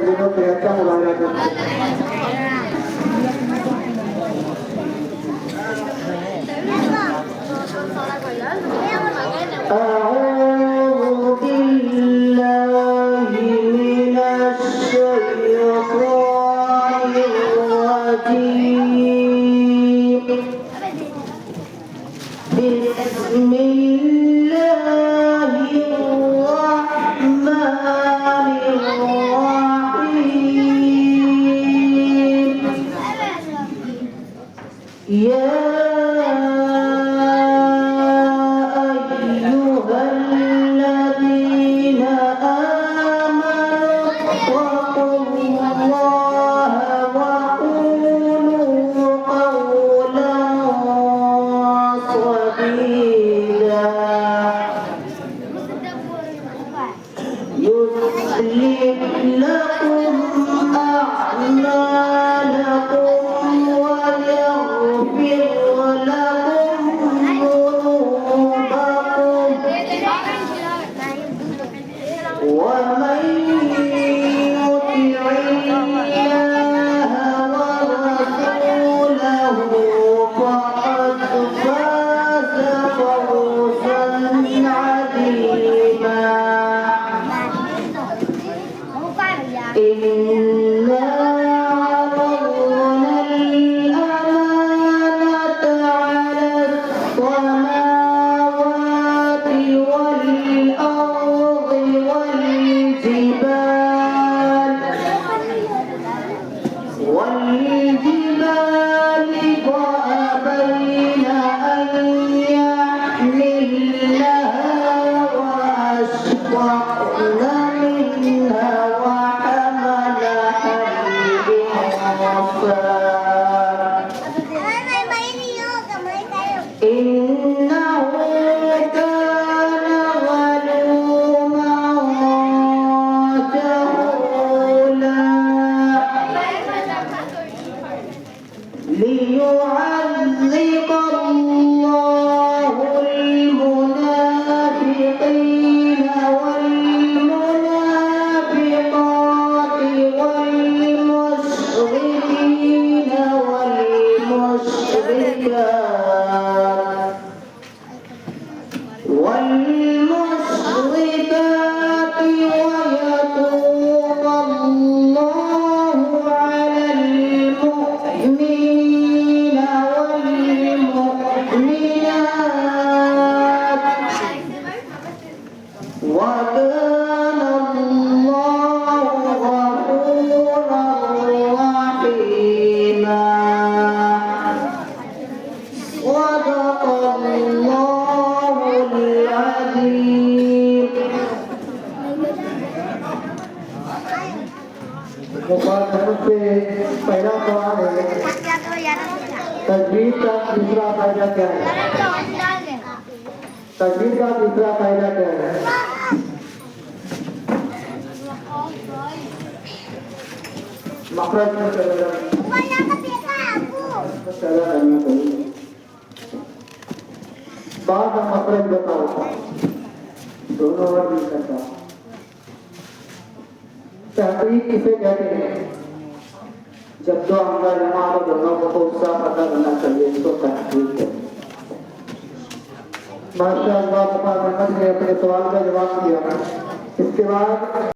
दिनों से अच्छा मुबारक हो। أعوذ بالله من الشيطان الرجيم. بسم الله الرحمن الرحيم. يا أيها الذين آمنوا اتقوا الله وقولوا قولا سديدا يصلح لكم أعمالكم ويغفر لكم ذنوبكم ومن يطع الله ورسوله فقد فاز فوزا عظيما. إنا عرضنا الأمانة على السماوات والأرض والجبال فأبين أن يحملنها وأشفقن منها وحملها الإنسان إنه كان ظلوما جهولا. ليعذب الله المنافقين والمنافقات والمشركين والمشركات ويتوب الله على المؤمنين والمؤمنات وكان الله غفورا رحيما. صدق الله العظيم. मुबारक से पहला सवाल है, तजवीज का दूसरा फायदा क्या है? तजवीज का दूसरा फायदा क्या है? मखरज में चला बाद मखरज बताओ, दोनों और भी करता। तहरीक किसे कहते हैं? जब दो अंदर जमा हो दोनों को साफ पता करना चाहिए, इसको तहरीक कहते हैं। माशाअल्लाह, अपने सवाल का जवाब दिया। इसके बाद